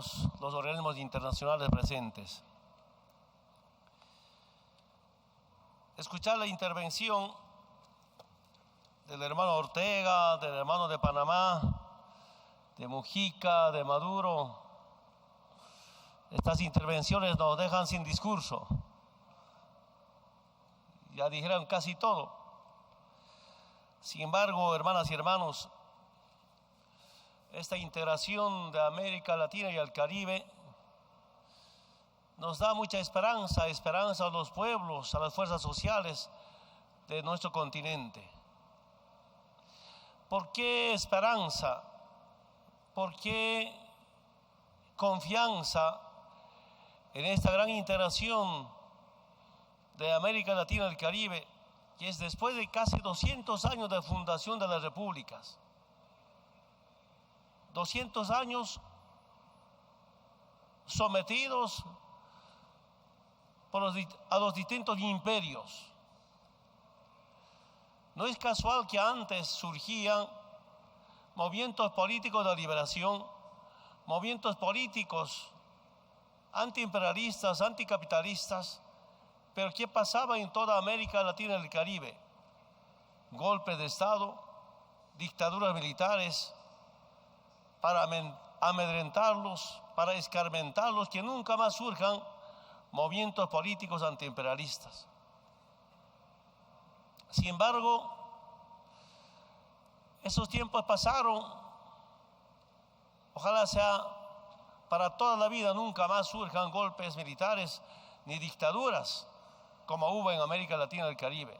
todos los organismos internacionales presentes. Escuchar la intervención del hermano Ortega, del hermano de Panamá, de Mujica, de Maduro, estas intervenciones nos dejan sin discurso. Ya dijeron casi todo. Sin embargo, hermanas y hermanos, esta integración de América Latina y el Caribe nos da mucha esperanza a los pueblos, a las fuerzas sociales de nuestro continente. ¿Por qué esperanza? ¿Por qué confianza en esta gran integración de América Latina y el Caribe, que es después de casi 200 años de fundación de las repúblicas? 200 años sometidos a los distintos imperios. No es casual que antes surgían movimientos políticos de liberación, movimientos políticos antiimperialistas, anticapitalistas, pero ¿qué pasaba en toda América Latina y el Caribe? Golpes de Estado, dictaduras militares, para amedrentarlos, para escarmentarlos, que nunca más surjan movimientos políticos antiimperialistas. Sin embargo, esos tiempos pasaron. Ojalá sea para toda la vida, nunca más surjan golpes militares ni dictaduras como hubo en América Latina y el Caribe.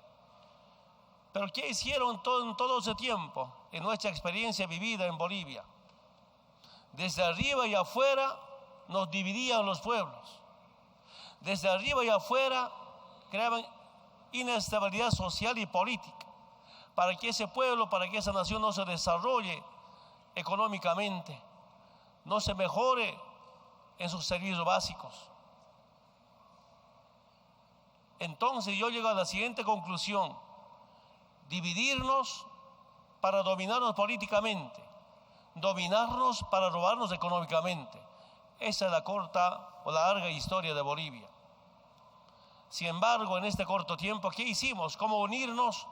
Pero ¿qué hicieron en todo ese tiempo, en nuestra experiencia vivida en Bolivia? Desde arriba y afuera nos dividían los pueblos. Desde arriba y afuera creaban inestabilidad social y política para que ese pueblo, para que esa nación no se desarrolle económicamente, no se mejore en sus servicios básicos. Entonces yo llego a la siguiente conclusión: dividirnos para dominarnos políticamente, dominarnos para robarnos económicamente. Esa es la corta o la larga historia de Bolivia. Sin embargo, en este corto tiempo, ¿qué hicimos? ¿Cómo unirnos?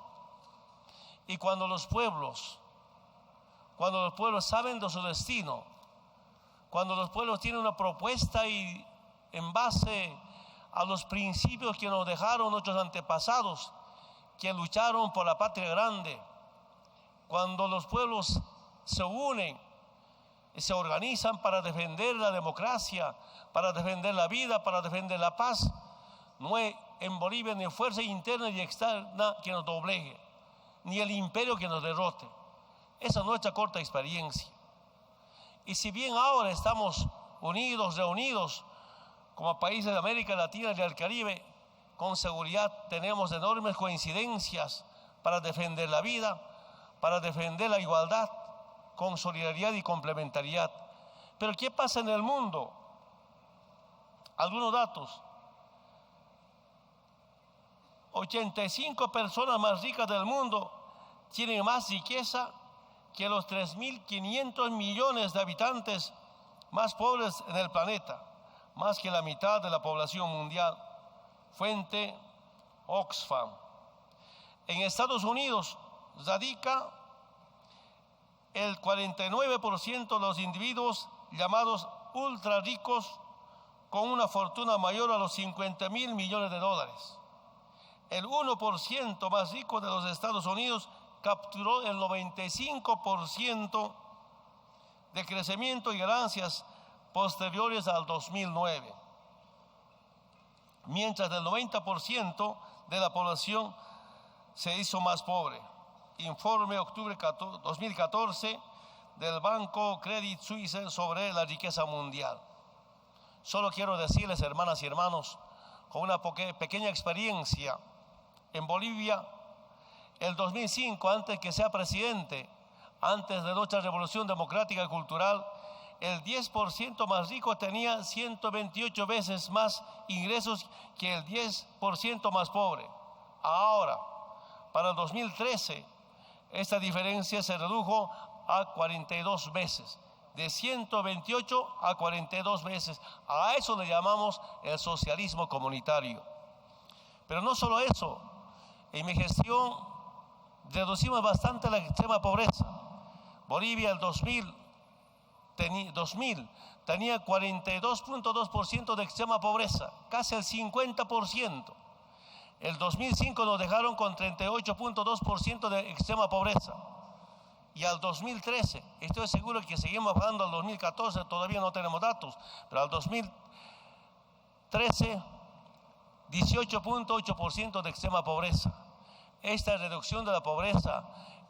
Y cuando los pueblos saben de su destino, cuando los pueblos tienen una propuesta y en base a los principios que nos dejaron nuestros antepasados, que lucharon por la patria grande, cuando los pueblos se unen y se organizan para defender la democracia, para defender la vida, para defender la paz, no hay en Bolivia ni fuerza interna ni externa que nos doblegue, ni el imperio que nos derrote. Esa es nuestra corta experiencia. Y si bien ahora estamos unidos, reunidos como países de América Latina y del Caribe, con seguridad tenemos enormes coincidencias para defender la vida, para defender la igualdad, con solidaridad y complementariedad. Pero ¿qué pasa en el mundo? Algunos datos. 85 personas más ricas del mundo tienen más riqueza que los 3.500 millones de habitantes más pobres en el planeta, más que la mitad de la población mundial. Fuente Oxfam. En Estados Unidos radica el 49% de los individuos llamados ultra ricos con una fortuna mayor a los 50.000 millones de dólares. El 1% más rico de los Estados Unidos capturó el 95% de crecimiento y ganancias posteriores al 2009, mientras el 90% de la población se hizo más pobre. Informe octubre 2014 del Banco Credit Suisse sobre la riqueza mundial. Solo quiero decirles, hermanas y hermanos, con una pequeña experiencia, en Bolivia, el 2005, antes que sea presidente, antes de nuestra revolución democrática y cultural, el 10% más rico tenía 128 veces más ingresos que el 10% más pobre. Ahora, para el 2013, esta diferencia se redujo a 42 veces, de 128 a 42 veces. A eso le llamamos el socialismo comunitario. Pero no solo eso, en mi gestión reducimos bastante la extrema pobreza. Bolivia el 2000 tenía 42.2% de extrema pobreza, casi el 50%. El 2005 nos dejaron con 38.2% de extrema pobreza. Y al 2013, estoy seguro que seguimos bajando al 2014, todavía no tenemos datos, pero al 2013, 18.8% de extrema pobreza. Esta reducción de la pobreza,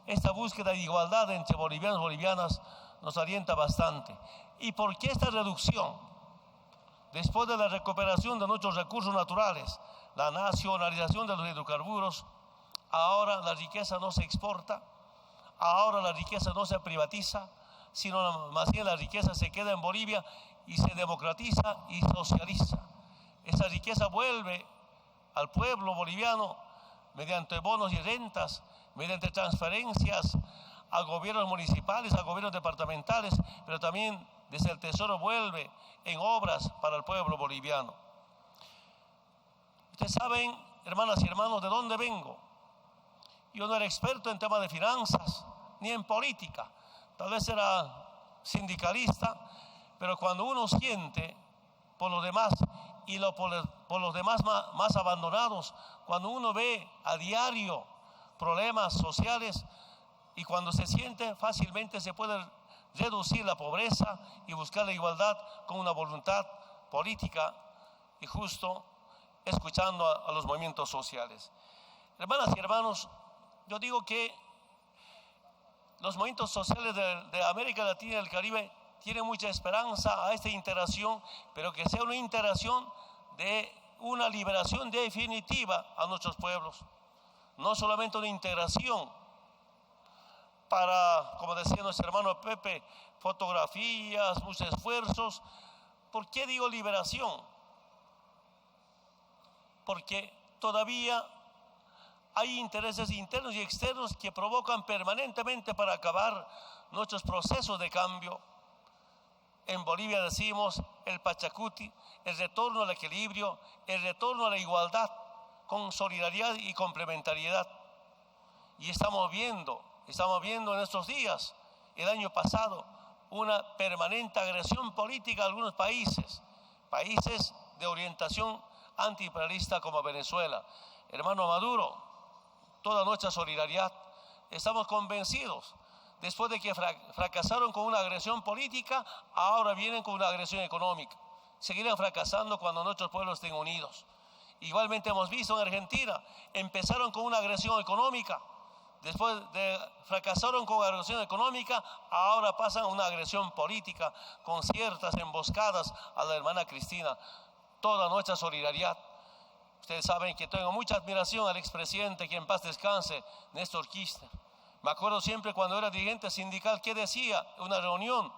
esta búsqueda de igualdad entre bolivianos y bolivianas nos alienta bastante. ¿Y por qué esta reducción? Después de la recuperación de nuestros recursos naturales, la nacionalización de los hidrocarburos, ahora la riqueza no se exporta, ahora la riqueza no se privatiza, sino más bien la riqueza se queda en Bolivia y se democratiza y socializa. Esa riqueza vuelve al pueblo boliviano mediante bonos y rentas, mediante transferencias a gobiernos municipales, a gobiernos departamentales, pero también desde el Tesoro vuelve en obras para el pueblo boliviano. Ustedes saben, hermanas y hermanos, de dónde vengo. Yo no era experto en temas de finanzas ni en política, tal vez era sindicalista, pero cuando uno siente por los demás y por los demás más abandonados, cuando uno ve a diario problemas sociales y cuando se siente, fácilmente se puede reducir la pobreza y buscar la igualdad con una voluntad política y justo, escuchando a los movimientos sociales. Hermanas y hermanos, yo digo que los movimientos sociales de América Latina y del Caribe tienen mucha esperanza a esta integración, pero que sea una integración de una liberación definitiva a nuestros pueblos. No solamente una integración para, como decía nuestro hermano Pepe, fotografías, muchos esfuerzos. ¿Por qué digo liberación? Porque todavía hay intereses internos y externos que provocan permanentemente para acabar nuestros procesos de cambio. En Bolivia decimos el Pachacuti, el retorno al equilibrio, el retorno a la igualdad con solidaridad y complementariedad. Y estamos viendo en estos días, el año pasado, una permanente agresión política a algunos países de orientación antiimperialista como Venezuela. Hermano Maduro, toda nuestra solidaridad. Estamos convencidos, después de que fracasaron con una agresión política, ahora vienen con una agresión económica. Seguirán fracasando cuando nuestros pueblos estén unidos. Igualmente hemos visto en Argentina, empezaron con una agresión económica, después de fracasaron con agresión económica, ahora pasan a una agresión política con ciertas emboscadas a la hermana Cristina. Toda nuestra solidaridad. Ustedes saben que tengo mucha admiración al expresidente, que en paz descanse, Néstor Kirchner. Me acuerdo siempre cuando era dirigente sindical que decía en una reunión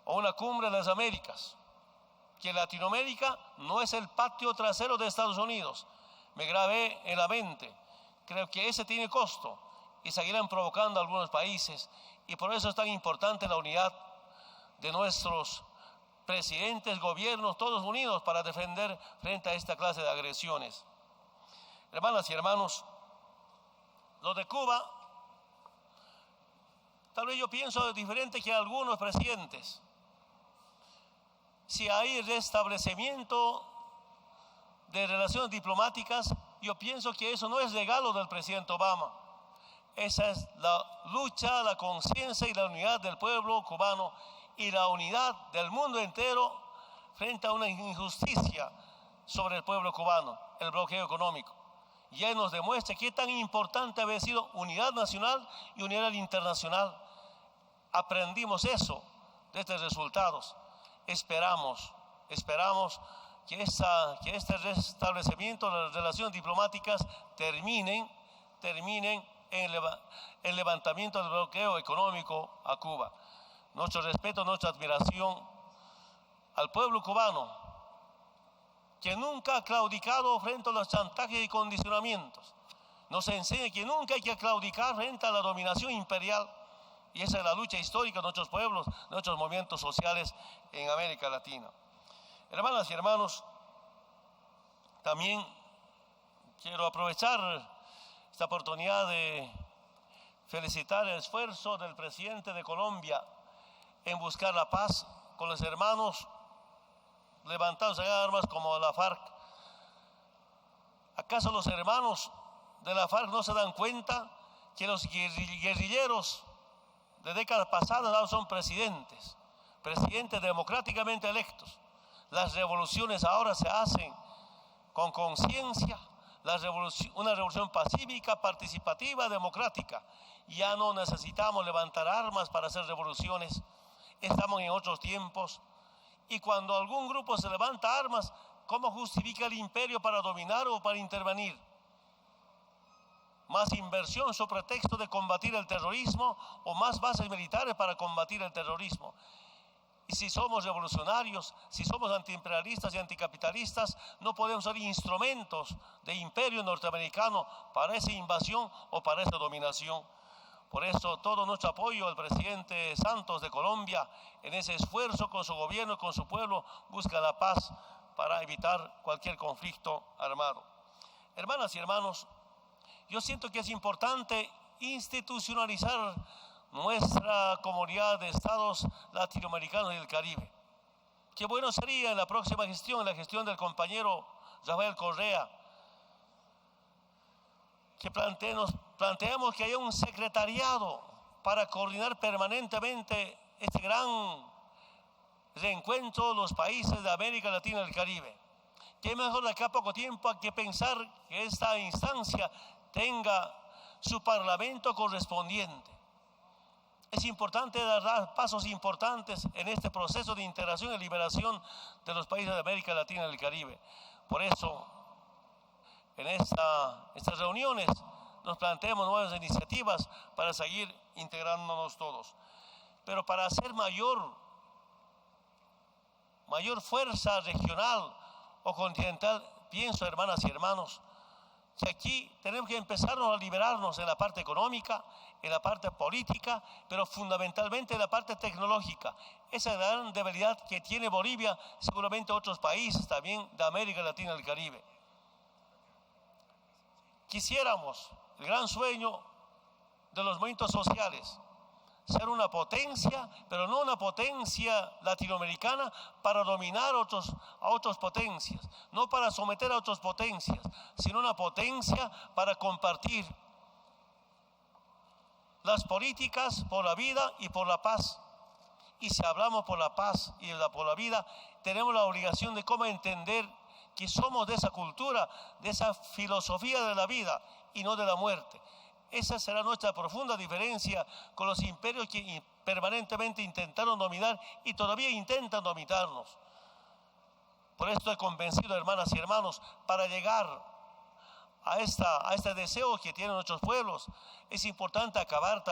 o una cumbre de las Américas, que Latinoamérica no es el patio trasero de Estados Unidos. Me grabé en la mente. Creo que ese tiene costo y seguirán provocando a algunos países, y por eso es tan importante la unidad de nuestros presidentes, gobiernos, todos unidos para defender frente a esta clase de agresiones. Hermanas y hermanos, lo de Cuba, tal vez yo pienso diferente que algunos presidentes. Si hay restablecimiento de relaciones diplomáticas, yo pienso que eso no es regalo del presidente Obama. Esa es la lucha, la conciencia y la unidad del pueblo cubano y la unidad del mundo entero frente a una injusticia sobre el pueblo cubano, el bloqueo económico. Ya nos demuestra qué tan importante había sido unidad nacional y unidad internacional. Aprendimos eso de estos resultados. Esperamos que este restablecimiento de las relaciones diplomáticas terminen en el levantamiento del bloqueo económico a Cuba. Nuestro respeto, nuestra admiración al pueblo cubano, que nunca ha claudicado frente a los chantajes y condicionamientos. Nos enseña que nunca hay que claudicar frente a la dominación imperial Y esa es la lucha histórica de nuestros pueblos, de nuestros movimientos sociales en América Latina. Hermanas y hermanos, también quiero aprovechar esta oportunidad de felicitar el esfuerzo del presidente de Colombia en buscar la paz con los hermanos levantados en armas como la FARC. ¿Acaso los hermanos de la FARC no se dan cuenta que los guerrilleros de décadas pasadas ahora son presidentes democráticamente electos? Las revoluciones ahora se hacen con conciencia, una revolución pacífica, participativa, democrática. Ya no necesitamos levantar armas para hacer revoluciones, estamos en otros tiempos. Y cuando algún grupo se levanta armas, ¿cómo justifica el imperio para dominar o para intervenir? Más inversión sobre pretexto de combatir el terrorismo o más bases militares para combatir el terrorismo. Y si somos revolucionarios, si somos antiimperialistas y anticapitalistas, no podemos ser instrumentos de imperio norteamericano para esa invasión o para esa dominación. Por eso todo nuestro apoyo al presidente Santos de Colombia en ese esfuerzo con su gobierno, con su pueblo, busca la paz para evitar cualquier conflicto armado. Hermanas y hermanos, yo siento que es importante institucionalizar nuestra comunidad de estados latinoamericanos y del Caribe. Qué bueno sería en la próxima gestión, en la gestión del compañero Rafael Correa, que planteemos que haya un secretariado para coordinar permanentemente este gran reencuentro de los países de América Latina y el Caribe. Qué mejor de acá a poco tiempo hay que pensar que esta instancia tenga su parlamento correspondiente. Es importante dar pasos importantes en este proceso de integración y liberación de los países de América Latina y el Caribe. Por eso, en estas reuniones nos planteamos nuevas iniciativas para seguir integrándonos todos. Pero para hacer mayor fuerza regional o continental, pienso, hermanas y hermanos, que aquí tenemos que empezarnos a liberarnos en la parte económica, en la parte política, pero fundamentalmente en la parte tecnológica. Esa gran debilidad que tiene Bolivia, seguramente otros países también de América Latina y el Caribe. Quisiéramos, el gran sueño de los movimientos sociales, ser una potencia, pero no una potencia latinoamericana para dominar a otras potencias, no para someter a otras potencias, sino una potencia para compartir las políticas por la vida y por la paz. Y si hablamos por la paz y por la vida, tenemos la obligación de cómo entender que somos de esa cultura, de esa filosofía de la vida y no de la muerte. Esa será nuestra profunda diferencia con los imperios que permanentemente intentaron dominar y todavía intentan dominarnos. Por esto estoy convencido, hermanas y hermanos, para llegar a este deseo que tienen nuestros pueblos, es importante acabar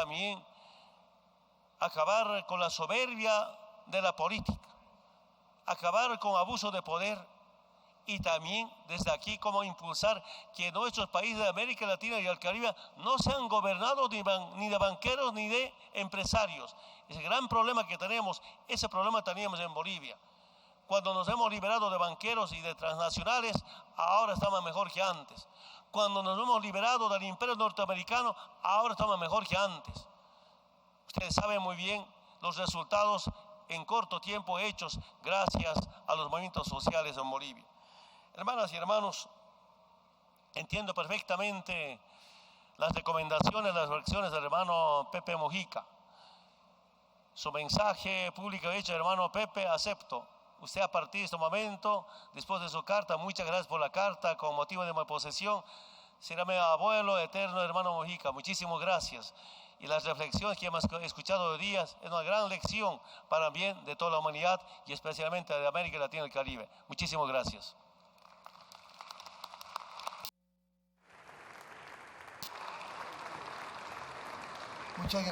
con la soberbia de la política, acabar con abuso de poder. Y también desde aquí cómo impulsar que nuestros países de América Latina y el Caribe no sean gobernados ni de banqueros ni de empresarios. Ese gran problema que tenemos, ese problema teníamos en Bolivia. Cuando nos hemos liberado de banqueros y de transnacionales, ahora estamos mejor que antes. Cuando nos hemos liberado del imperio norteamericano, ahora estamos mejor que antes. Ustedes saben muy bien los resultados en corto tiempo hechos gracias a los movimientos sociales en Bolivia. Hermanas y hermanos, entiendo perfectamente las recomendaciones, las reflexiones del hermano Pepe Mujica. Su mensaje público hecho, hermano Pepe, acepto. Usted a partir de este momento, después de su carta, muchas gracias por la carta con motivo de mi posesión. Será mi abuelo eterno, hermano Mujica. Muchísimas gracias. Y las reflexiones que hemos escuchado hoy día es una gran lección para el bien de toda la humanidad y especialmente de América Latina y el Caribe. Muchísimas gracias. Muchas gracias.